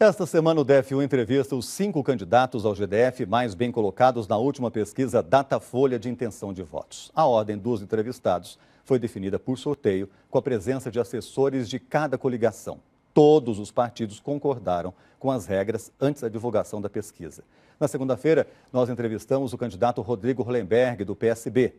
Esta semana o DF1 entrevista os 5 candidatos ao GDF mais bem colocados na última pesquisa Datafolha de intenção de votos. A ordem dos entrevistados foi definida por sorteio, com a presença de assessores de cada coligação. Todos os partidos concordaram com as regras antes da divulgação da pesquisa. Na segunda-feira, nós entrevistamos o candidato Rodrigo Hollenberg, do PSB.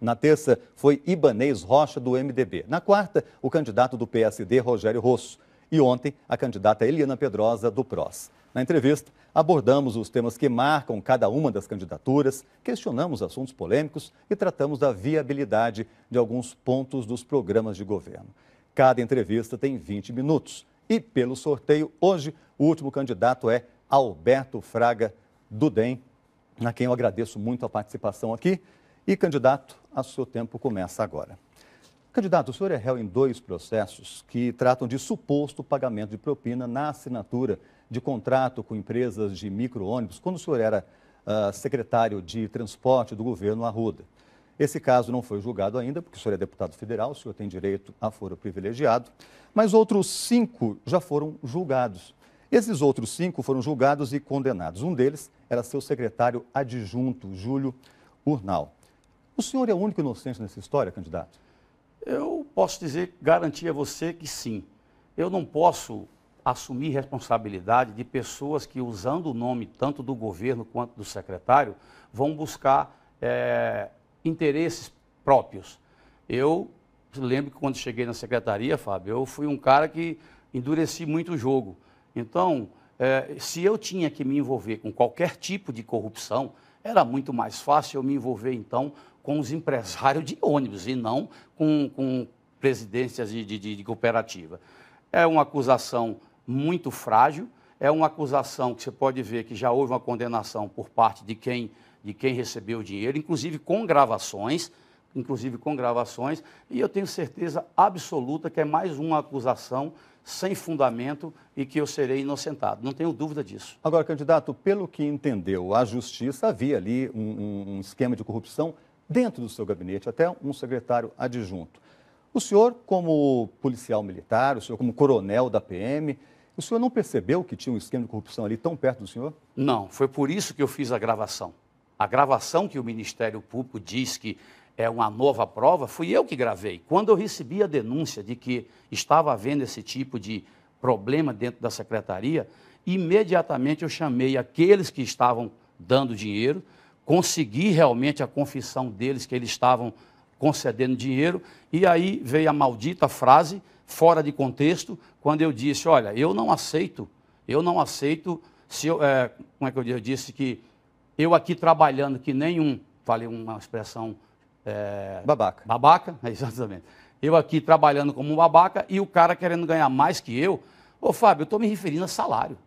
Na terça, foi Ibanez Rocha, do MDB. Na quarta, o candidato do PSD, Rogério Rosso. E ontem, a candidata Eliana Pedrosa, do PROS. Na entrevista, abordamos os temas que marcam cada uma das candidaturas, questionamos assuntos polêmicos e tratamos da viabilidade de alguns pontos dos programas de governo. Cada entrevista tem 20 minutos. E, pelo sorteio, hoje, o último candidato é Alberto Fraga, do DEM, a quem eu agradeço muito a participação aqui. E, candidato, o seu tempo começa agora. Candidato, o senhor é réu em 2 processos que tratam de suposto pagamento de propina na assinatura de contrato com empresas de micro-ônibus, quando o senhor era secretário de transporte do governo Arruda. Esse caso não foi julgado ainda, porque o senhor é deputado federal, o senhor tem direito a foro privilegiado, mas outros 5 já foram julgados. Esses outros 5 foram julgados e condenados. Um deles era seu secretário adjunto, Júlio Urnal. O senhor é o único inocente nessa história, candidato? Eu posso dizer, garantir a você que sim. Eu não posso assumir responsabilidade de pessoas que, usando o nome tanto do governo quanto do secretário, vão buscar interesses próprios. Eu lembro que quando cheguei na secretaria, Fábio, eu fui um cara que endureci muito o jogo. Então, se eu tinha que me envolver com qualquer tipo de corrupção, era muito mais fácil eu me envolver, então, com os empresários de ônibus e não com presidências de cooperativa. É uma acusação muito frágil, é uma acusação que você pode ver que já houve uma condenação por parte de quem recebeu o dinheiro, inclusive com gravações, e eu tenho certeza absoluta que é mais uma acusação sem fundamento e que eu serei inocentado. Não tenho dúvida disso. Agora, candidato, pelo que entendeu a Justiça, havia ali um esquema de corrupção dentro do seu gabinete, até um secretário adjunto. O senhor, como policial militar, o senhor como coronel da PM, o senhor não percebeu que tinha um esquema de corrupção ali tão perto do senhor? Não, foi por isso que eu fiz a gravação. A gravação que o Ministério Público diz que é uma nova prova, fui eu que gravei. Quando eu recebi a denúncia de que estava havendo esse tipo de problema dentro da secretaria, imediatamente eu chamei aqueles que estavam dando dinheiro, consegui realmente a confissão deles que eles estavam concedendo dinheiro, e aí veio a maldita frase, fora de contexto, quando eu disse, olha, eu não aceito, se eu, como é que eu disse que eu aqui trabalhando que nenhum, falei uma expressão... babaca. Babaca, exatamente. Eu aqui trabalhando como um babaca e o cara querendo ganhar mais que eu. Ô, Fábio, eu estou me referindo a salário.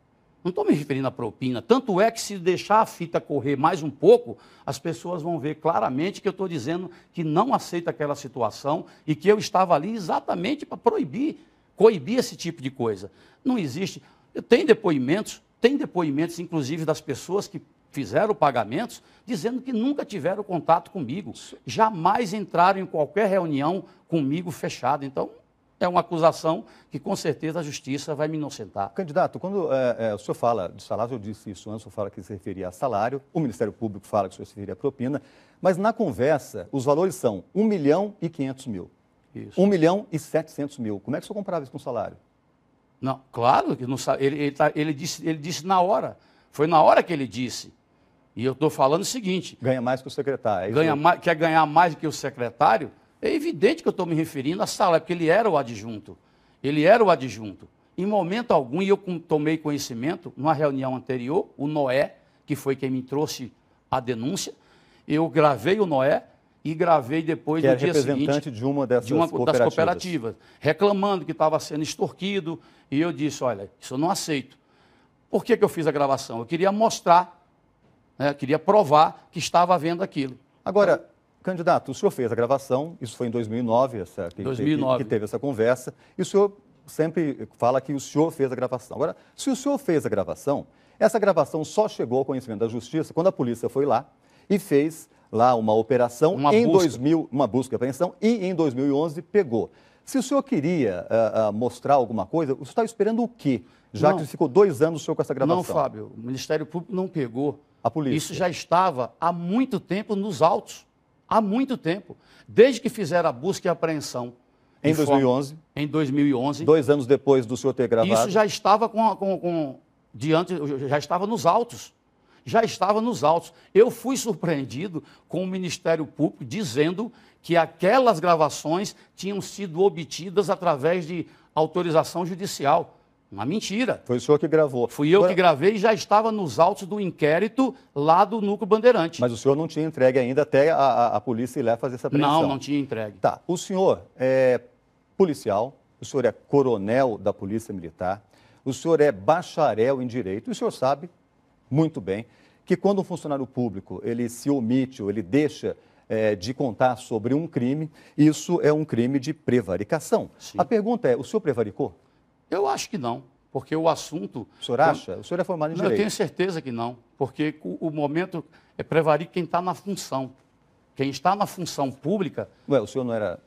Não estou me referindo a propina. Tanto é que se deixar a fita correr mais um pouco, as pessoas vão ver claramente que eu estou dizendo que não aceito aquela situação e que eu estava ali exatamente para coibir esse tipo de coisa. Não existe. Tem depoimentos inclusive das pessoas que fizeram pagamentos, dizendo que nunca tiveram contato comigo, jamais entraram em qualquer reunião comigo fechada. Então, é uma acusação que, com certeza, a Justiça vai me inocentar. Candidato, quando o senhor fala de salário, eu disse isso antes, o senhor fala que se referia a salário, o Ministério Público fala que o senhor se referia a propina, mas na conversa, os valores são 1.500.000, Isso. 1.700.000. Como é que o senhor comprava isso com salário? Não, claro que não sabe. Ele disse na hora. Foi na hora que ele disse. E eu estou falando o seguinte... Ganha mais que o secretário. Quer ganhar mais do que o secretário? É evidente que eu estou me referindo a salário, porque ele era o adjunto. Em momento algum, e eu tomei conhecimento, numa reunião anterior, o Noé, que foi quem me trouxe a denúncia, eu gravei o Noé e gravei depois, no dia seguinte... representante de uma das cooperativas, reclamando que estava sendo extorquido, e eu disse, olha, isso eu não aceito. Por que eu fiz a gravação? Eu queria mostrar, queria provar que estava havendo aquilo. Agora, candidato, o senhor fez a gravação, isso foi em 2009, que teve essa conversa, e o senhor sempre fala que o senhor fez a gravação. Agora, se o senhor fez a gravação, essa gravação só chegou ao conhecimento da Justiça quando a polícia foi lá e fez lá uma operação, uma busca e apreensão, e em 2011 pegou. Se o senhor queria mostrar alguma coisa, o senhor está esperando o quê? Já Não. que ficou 2 anos o senhor com essa gravação. Não, Fábio, o Ministério Público não pegou. A polícia. Isso já estava há muito tempo nos autos. Há muito tempo. Desde que fizeram a busca e apreensão. Em 2011. Em 2011. 2 anos depois do senhor ter gravado. Isso já estava já estava nos autos. Já estava nos autos. Eu fui surpreendido com o Ministério Público dizendo que aquelas gravações tinham sido obtidas através de autorização judicial. Uma mentira. Foi o senhor que gravou. Fui eu que gravei e já estava nos autos do inquérito lá do Núcleo Bandeirante. Mas o senhor não tinha entregue ainda até a polícia ir lá fazer essa apreensão? Não, não tinha entregue. Tá. O senhor é policial, o senhor é coronel da Polícia Militar, o senhor é bacharel em Direito, e o senhor sabe muito bem que quando um funcionário público ele se omite ou ele deixa de contar sobre um crime, isso é um crime de prevaricação. Sim. A pergunta é, o senhor prevaricou? Eu acho que não, porque o assunto... O senhor acha? O senhor é formado em Não, Direito. eu tenho certeza que não, porque o momento é prevaricar quem está na função. Quem está na função pública... Ué, o senhor não era...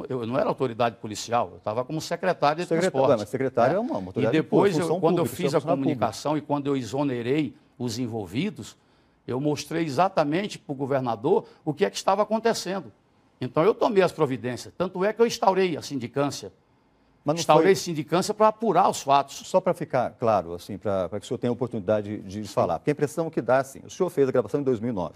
Eu não era autoridade policial, eu estava como secretário de transporte. Mas secretário é uma autoridade. E depois, função quando eu pública, fiz a comunicação e quando eu exonerei os envolvidos, eu mostrei exatamente para o governador o que é que estava acontecendo. Então, eu tomei as providências. Tanto é que eu instaurei a sindicância. Instaurei sindicância para apurar os fatos. Só para ficar claro, assim, para que o senhor tenha a oportunidade de falar. Porque a impressão que dá, assim, o senhor fez a gravação em 2009.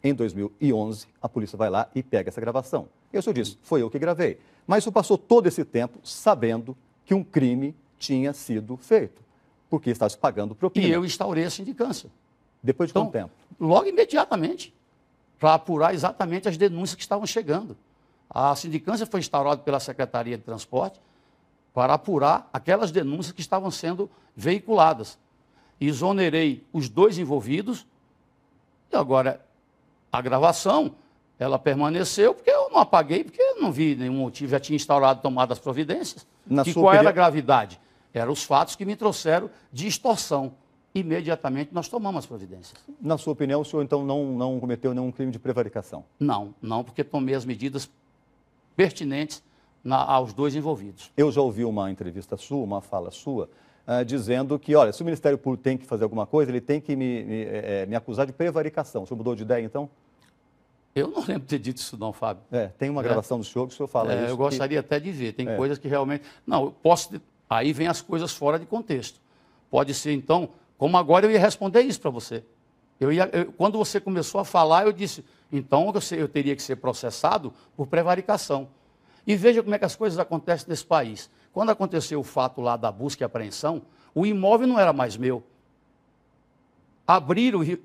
Em 2011, a polícia vai lá e pega essa gravação. E o senhor disse, foi eu que gravei. Mas o senhor passou todo esse tempo sabendo que um crime tinha sido feito, porque estava se pagando propina. E eu instaurei a sindicância. Depois de quanto tempo? Logo imediatamente, para apurar exatamente as denúncias que estavam chegando. A sindicância foi instaurada pela Secretaria de Transporte para apurar aquelas denúncias que estavam sendo veiculadas. Exonerei os 2 envolvidos e agora a gravação, ela permaneceu porque eu não apaguei, porque eu não vi nenhum motivo, já tinha instaurado, tomado as providências. E qual era a gravidade? Eram os fatos que me trouxeram de extorsão. Imediatamente nós tomamos as providências. Na sua opinião, o senhor então não cometeu nenhum crime de prevaricação? Não, porque tomei as medidas pertinentes aos 2 envolvidos. Eu já ouvi uma entrevista sua, uma fala sua, dizendo que, olha, se o Ministério Público tem que fazer alguma coisa, ele tem que me acusar de prevaricação. O senhor mudou de ideia, então? Eu não lembro de ter dito isso não, Fábio. Tem uma gravação do senhor que o senhor fala isso. Eu gostaria até de ver. Tem coisas que realmente... Não, eu posso... Aí vem as coisas fora de contexto. Pode ser, então, como agora eu ia responder isso para você. Quando você começou a falar, eu disse, então eu teria que ser processado por prevaricação. E veja como é que as coisas acontecem nesse país. Quando aconteceu o fato lá da busca e apreensão, o imóvel não era mais meu.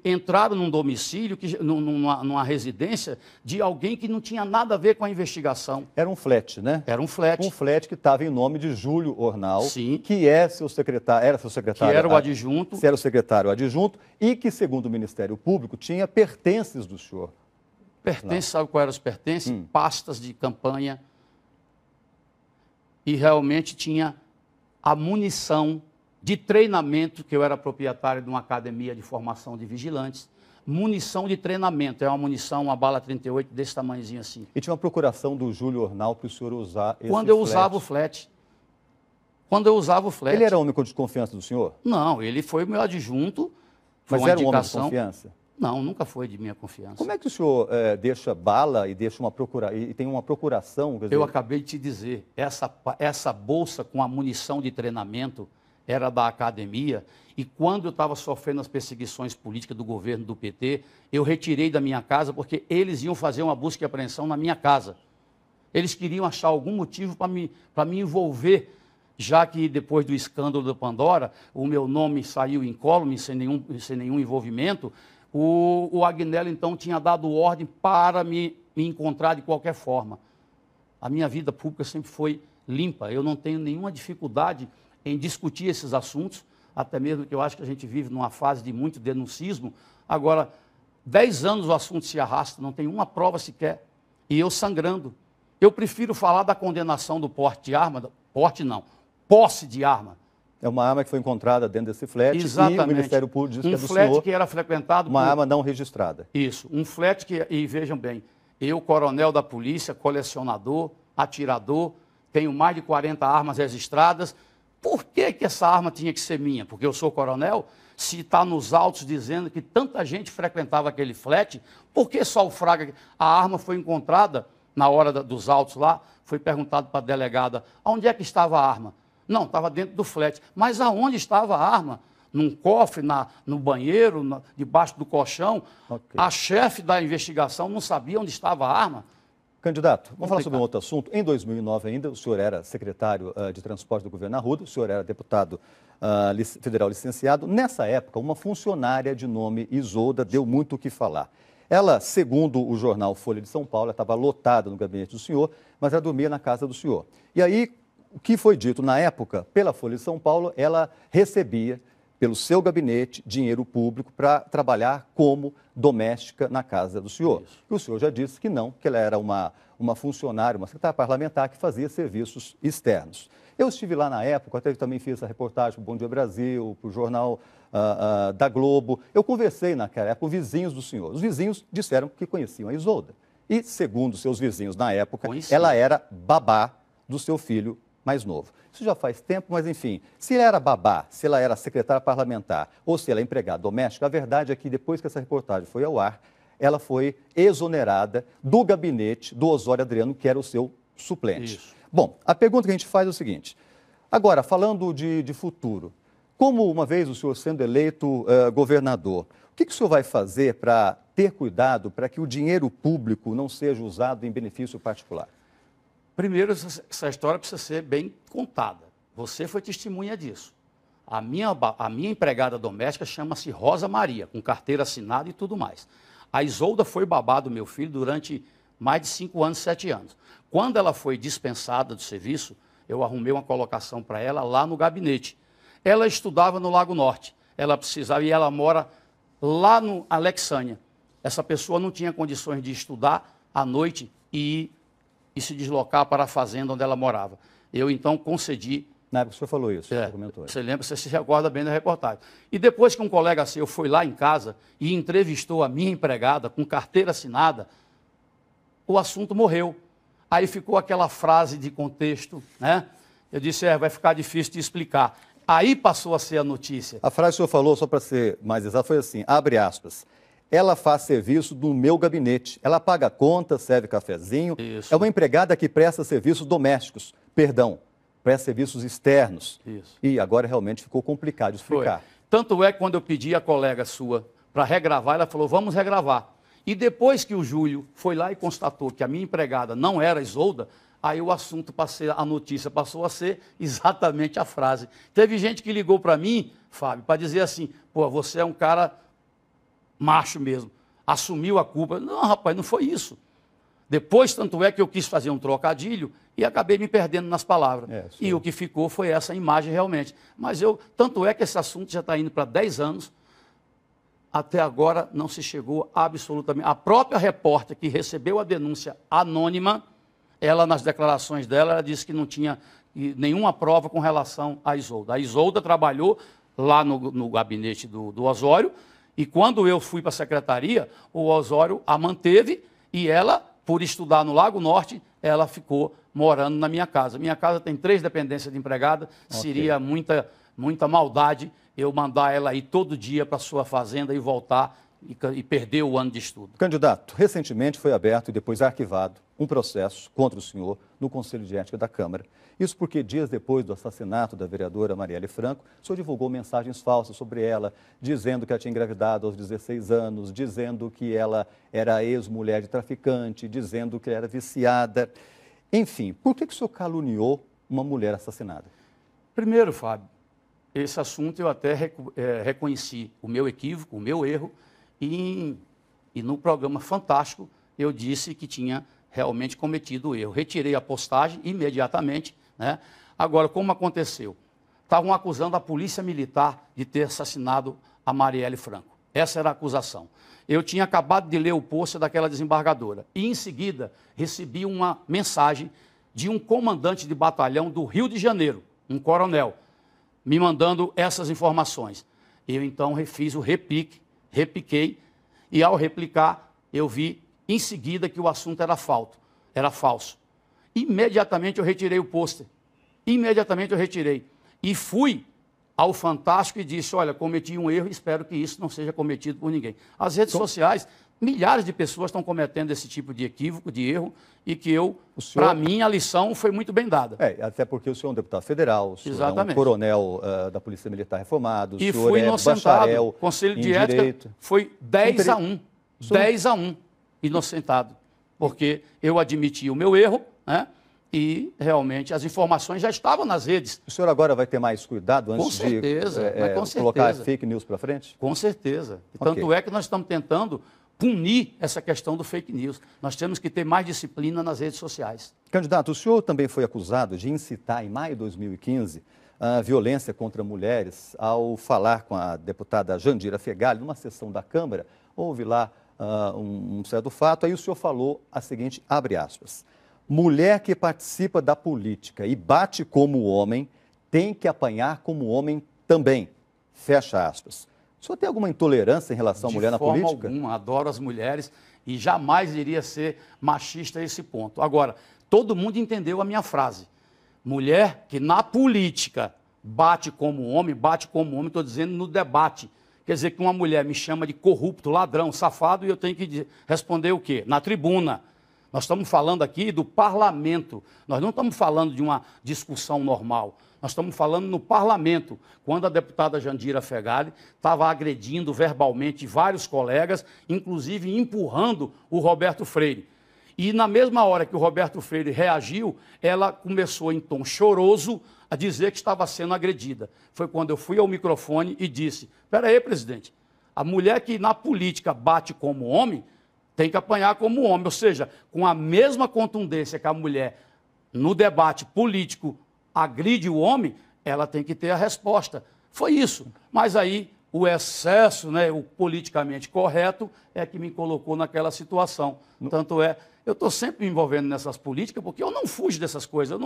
Entraram num domicílio, numa residência de alguém que não tinha nada a ver com a investigação. Era um flat, né? Era um flat. Um flat que estava em nome de Júlio Ornal, Sim. Que é seu secretário, era seu secretário. Que era o adjunto. Que era o secretário adjunto e que, segundo o Ministério Público, tinha pertences do senhor. Pertences, sabe qual eram os pertences? Pastas de campanha. E realmente tinha a munição de treinamento, que eu era proprietário de uma academia de formação de vigilantes, munição de treinamento, é uma munição, uma bala 38 desse tamanhozinho assim. E tinha uma procuração do Júlio Ornal para o senhor usar esse Quando eu usava o flat. Quando eu usava o flat. Ele era homem de confiança do senhor? Não, ele foi o meu adjunto. Mas era um homem de confiança? Não, nunca foi de minha confiança. Como é que o senhor deixa bala e deixa e tem uma procuração? Quer dizer... Eu acabei de te dizer, essa bolsa com a munição de treinamento era da academia, e quando eu estava sofrendo as perseguições políticas do governo do PT, eu retirei da minha casa porque eles iam fazer uma busca e apreensão na minha casa. Eles queriam achar algum motivo para me envolver, já que depois do escândalo da Pandora, o meu nome saiu incólume, sem nenhum envolvimento, o Agnello, então, tinha dado ordem para me encontrar de qualquer forma. A minha vida pública sempre foi limpa, eu não tenho nenhuma dificuldade em discutir esses assuntos, até mesmo que eu acho que a gente vive numa fase de muito denuncismo. Agora, 10 anos o assunto se arrasta, não tem uma prova sequer, e eu sangrando. Eu prefiro falar da condenação do porte de arma, posse de arma. É uma arma que foi encontrada dentro desse flat. Exatamente. E o Ministério Público diz que é do flat senhor, que era frequentado uma arma não registrada. Isso, um flat que, e vejam bem, eu, coronel da polícia, colecionador, atirador, tenho mais de 40 armas registradas, Por que que essa arma tinha que ser minha? Porque eu sou coronel? Se está nos autos dizendo que tanta gente frequentava aquele flat, por que só o Fraga? A arma foi encontrada na hora dos autos lá, foi perguntado para a delegada, onde é que estava a arma? Não, estava dentro do flat. Mas aonde estava a arma? Num cofre, no banheiro, debaixo do colchão. Okay. A chefe da investigação não sabia onde estava a arma. Candidato, vamos falar sobre um outro assunto. Em 2009 ainda, o senhor era secretário de transporte do governo Arruda, o senhor era deputado federal licenciado. Nessa época, uma funcionária de nome Isolda deu muito o que falar. Ela, segundo o jornal Folha de São Paulo, estava lotada no gabinete do senhor, mas ela dormia na casa do senhor. E aí, o que foi dito na época, pela Folha de São Paulo, ela recebia, pelo seu gabinete, dinheiro público para trabalhar como doméstica na casa do senhor. Isso. E o senhor já disse que não, que ela era uma funcionária, uma secretária parlamentar que fazia serviços externos. Eu estive lá na época, até também fiz essa reportagem para o Bom Dia Brasil, para o jornal da Globo. Eu conversei naquela época com vizinhos do senhor. Os vizinhos disseram que conheciam a Isolda. E, segundo seus vizinhos na época, ela era babá do seu filho mais novo. Isso já faz tempo, mas enfim, se ela era babá, se ela era secretária parlamentar ou se ela é empregada doméstica, a verdade é que depois que essa reportagem foi ao ar, ela foi exonerada do gabinete do Osório Adriano, que era o seu suplente. Isso. Bom, a pergunta que a gente faz é o seguinte, agora, falando de futuro, como uma vez o senhor sendo eleito governador, o que o senhor vai fazer para ter cuidado para que o dinheiro público não seja usado em benefício particular? Primeiro, essa história precisa ser bem contada. Você foi testemunha disso. A minha empregada doméstica chama-se Rosa Maria, com carteira assinada e tudo mais. A Isolda foi babá do meu filho durante mais de 5 anos, 7 anos. Quando ela foi dispensada do serviço, eu arrumei uma colocação para ela lá no gabinete. Ela estudava no Lago Norte. Ela precisava, e ela mora lá no Alexânia. Essa pessoa não tinha condições de estudar à noite e se deslocar para a fazenda onde ela morava. Eu, então, concedi... Na época o senhor falou isso, você comentou. Você lembra, você se recorda bem da reportagem. E depois que um colega seu foi lá em casa e entrevistou a minha empregada com carteira assinada, o assunto morreu. Aí ficou aquela frase de contexto, né? Eu disse, vai ficar difícil de explicar. Aí passou a ser a notícia. A frase que o senhor falou, só para ser mais exato, foi assim, abre aspas, ela faz serviço do meu gabinete, ela paga conta, serve cafezinho, Isso. É uma empregada que presta serviços domésticos, presta serviços externos. Isso. E agora realmente ficou complicado de explicar. Foi. Tanto é que quando eu pedi a colega sua para regravar, ela falou, vamos regravar. E depois que o Júlio foi lá e constatou que a minha empregada não era Isolda, aí o assunto, a notícia passou a ser exatamente a frase. Teve gente que ligou para mim, Fábio, para dizer assim, pô, você é um cara macho mesmo, assumiu a culpa. Não, rapaz, não foi isso. Depois, tanto é que eu quis fazer um trocadilho e acabei me perdendo nas palavras. E o que ficou foi essa imagem realmente. Mas tanto é que esse assunto já está indo para 10 anos, até agora não se chegou absolutamente. A própria repórter que recebeu a denúncia anônima, ela, nas declarações dela, ela disse que não tinha nenhuma prova com relação à Isolda. A Isolda trabalhou lá no gabinete do Osório, e quando eu fui para a secretaria, o Osório a manteve e ela, por estudar no Lago Norte, ela ficou morando na minha casa. Minha casa tem 3 dependências de empregada, seria muita maldade eu mandar ela ir todo dia para a sua fazenda e voltar e perder o ano de estudo. Candidato, recentemente foi aberto e depois arquivado um processo contra o senhor no Conselho de Ética da Câmara. Isso porque dias depois do assassinato da vereadora Marielle Franco, o senhor divulgou mensagens falsas sobre ela, dizendo que ela tinha engravidado aos 16 anos, dizendo que ela era ex-mulher de traficante, dizendo que ela era viciada. Enfim, por que o senhor caluniou uma mulher assassinada? Primeiro, Fábio, esse assunto eu até reconheci o meu equívoco, o meu erro, e no programa Fantástico eu disse que tinha realmente cometido o erro. Retirei a postagem imediatamente, né? Agora, como aconteceu? Estavam acusando a polícia militar de ter assassinado a Marielle Franco. Essa era a acusação. Eu tinha acabado de ler o post daquela desembargadora e, em seguida, recebi uma mensagem de um comandante de batalhão do Rio de Janeiro, um coronel, me mandando essas informações. Eu, então, fiz o repiquei, e, ao replicar, eu vi, em seguida, que o assunto era falso. Imediatamente, eu retirei o pôster. Imediatamente, eu retirei. e fui ao Fantástico e disse, olha, cometi um erro e espero que isso não seja cometido por ninguém. As redes sociais, milhares de pessoas estão cometendo esse tipo de equívoco, de erro, e que para mim, a lição foi muito bem dada. Até porque o senhor é um deputado federal, o senhor Exatamente. é um coronel da Polícia Militar reformado, o e senhor fui é inocentado. bacharel Conselho de em Ética direito. foi 10-1. 10-1, inocentado. Porque eu admiti o meu erro, né? E realmente as informações já estavam nas redes. O senhor agora vai ter mais cuidado antes de colocar fake news para frente? Com certeza. Tanto é que nós estamos tentando punir essa questão do fake news. Nós temos que ter mais disciplina nas redes sociais. Candidato, o senhor também foi acusado de incitar, em maio de 2015, a violência contra mulheres ao falar com a deputada Jandira Fegali numa sessão da Câmara. Houve lá um certo fato, aí o senhor falou a seguinte, abre aspas, mulher que participa da política e bate como homem tem que apanhar como homem também, fecha aspas. O senhor tem alguma intolerância em relação à mulher na política? De forma alguma, adoro as mulheres e jamais iria ser machista a esse ponto. Agora, todo mundo entendeu a minha frase. Mulher que na política bate como homem, estou dizendo no debate. Quer dizer que uma mulher me chama de corrupto, ladrão, safado, e eu tenho que responder o quê? Na tribuna. Nós estamos falando aqui do parlamento, nós não estamos falando de uma discussão normal, nós estamos falando no parlamento, quando a deputada Jandira Fegali estava agredindo verbalmente vários colegas, inclusive empurrando o Roberto Freire. E na mesma hora que o Roberto Freire reagiu, ela começou em tom choroso a dizer que estava sendo agredida. Foi quando eu fui ao microfone e disse, espera aí, presidente, a mulher que na política bate como homem, tem que apanhar como homem, ou seja, com a mesma contundência que a mulher no debate político agride o homem, ela tem que ter a resposta. Foi isso. Mas aí o excesso, né, o politicamente correto, é que me colocou naquela situação. Tanto é, eu estou sempre me envolvendo nessas políticas, porque eu não fujo dessas coisas.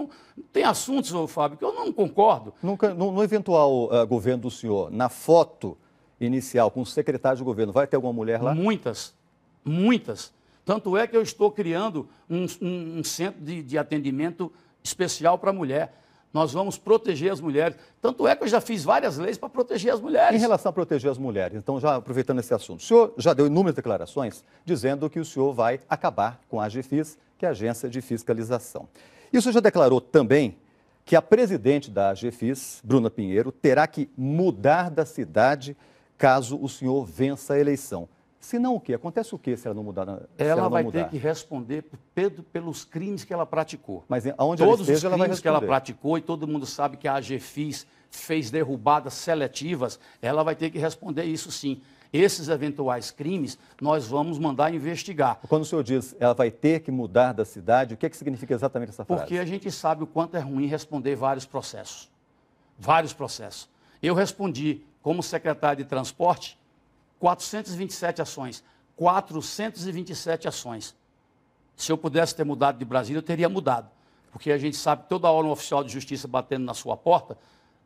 Tem assuntos, Fábio, que eu não concordo. No eventual governo do senhor, na foto inicial com o secretário de governo, vai ter alguma mulher lá? Muitas. Tanto é que eu estou criando um centro de atendimento especial para a mulher. Nós vamos proteger as mulheres. Tanto é que eu já fiz várias leis para proteger as mulheres. Em relação a proteger as mulheres, então, já aproveitando esse assunto, o senhor já deu inúmeras declarações dizendo que o senhor vai acabar com a AGFIS, que é a Agência de Fiscalização. E o senhor já declarou também que a presidente da AGFIS, Bruna Pinheiro, terá que mudar da cidade caso o senhor vença a eleição. Se não, o quê? Acontece o quê se ela não mudar? Ela vai ter que responder pelos crimes que ela praticou. Mas aonde ela esteja, ela vai responder. Todos os crimes que ela praticou, e todo mundo sabe que a AGFIS fez derrubadas seletivas, ela vai ter que responder isso sim. Esses eventuais crimes, nós vamos mandar investigar. Quando o senhor diz ela vai ter que mudar da cidade, o que significa exatamente essa frase? Porque a gente sabe o quanto é ruim responder vários processos. Vários processos. Eu respondi como secretário de transporte 427 ações. 427 ações. Se eu pudesse ter mudado de Brasília, eu teria mudado. Porque a gente sabe que toda hora um oficial de justiça batendo na sua porta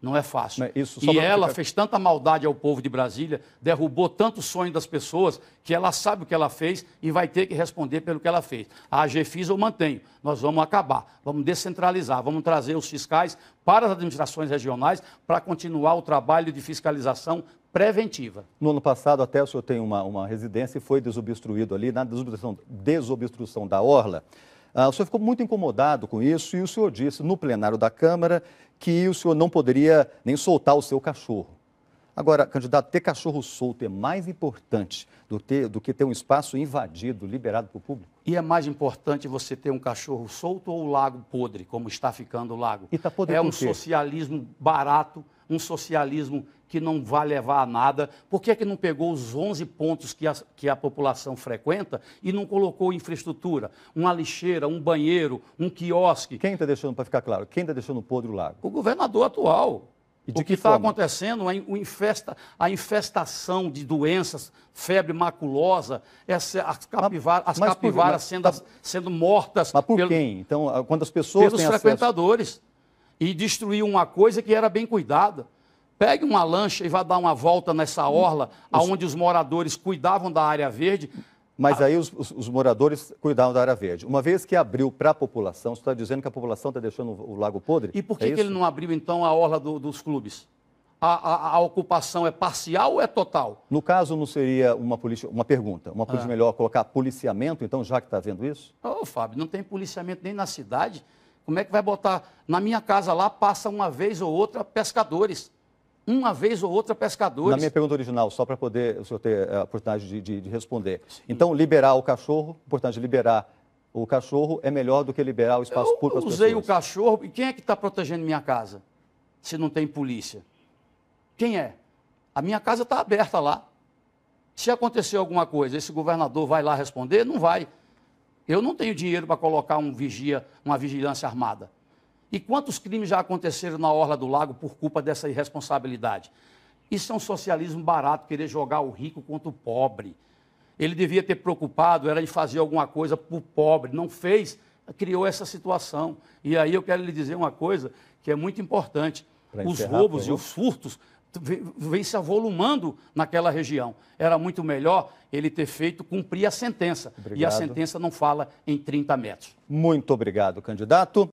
não é fácil. E ela fez tanta maldade ao povo de Brasília, derrubou tanto sonho das pessoas, que ela sabe o que ela fez e vai ter que responder pelo que ela fez. A AGFIS eu mantenho. Nós vamos acabar, vamos descentralizar, vamos trazer os fiscais para as administrações regionais para continuar o trabalho de fiscalização preventiva. No ano passado, até o senhor tem uma residência e foi desobstruído ali, na desobstrução da orla. O senhor ficou muito incomodado com isso e o senhor disse no plenário da Câmara que o senhor não poderia nem soltar o seu cachorro. Agora, candidato, ter cachorro solto é mais importante do que ter um espaço invadido, liberado para o público? E é mais importante você ter um cachorro solto ou o lago podre, como está ficando o lago? E tá podre é um socialismo barato, um socialismo que não vai levar a nada. Por que não pegou os 11 pontos que a população frequenta e não colocou infraestrutura? Uma lixeira, um banheiro, um quiosque. Quem está deixando, para ficar claro, quem está deixando podre o lago? O governador atual. O que está acontecendo é a infestação de doenças, febre maculosa, as capivaras sendo mortas. Mas por quem? Então, quando as pessoas pelos frequentadores. E destruir uma coisa que era bem cuidada. Pegue uma lancha e vá dar uma volta nessa orla, onde os moradores cuidavam da área verde. Mas aí os moradores cuidavam da área verde. Uma vez que abriu para a população, você está dizendo que a população está deixando o lago podre? E por que ele não abriu, então, a orla dos clubes? A ocupação é parcial ou é total? No caso, não seria uma polícia melhor colocar policiamento, então, já que está vendo isso? Ô, Fábio, não tem policiamento nem na cidade. Como é que vai botar? Na minha casa lá, passa uma vez ou outra pescadores. Uma vez ou outra pescadores. Na minha pergunta original, só para poder o senhor ter a oportunidade de responder. Sim. Então, liberar o cachorro, importante, liberar o cachorro é melhor do que liberar o espaço público para as pessoas. Eu usei o cachorro, e quem é que está protegendo minha casa? Se não tem polícia? Quem é? A minha casa está aberta lá. Se acontecer alguma coisa, esse governador vai lá responder? Não vai. Eu não tenho dinheiro para colocar uma vigilância armada. E quantos crimes já aconteceram na orla do lago por culpa dessa irresponsabilidade? Isso é um socialismo barato, querer jogar o rico contra o pobre. Ele devia ter preocupado, era de fazer alguma coisa para o pobre. Não fez, criou essa situação. E aí eu quero lhe dizer uma coisa que é muito importante. Os roubos e os furtos vêm se avolumando naquela região. Era muito melhor ele ter feito cumprir a sentença. Obrigado. E a sentença não fala em 30 metros. Muito obrigado, candidato.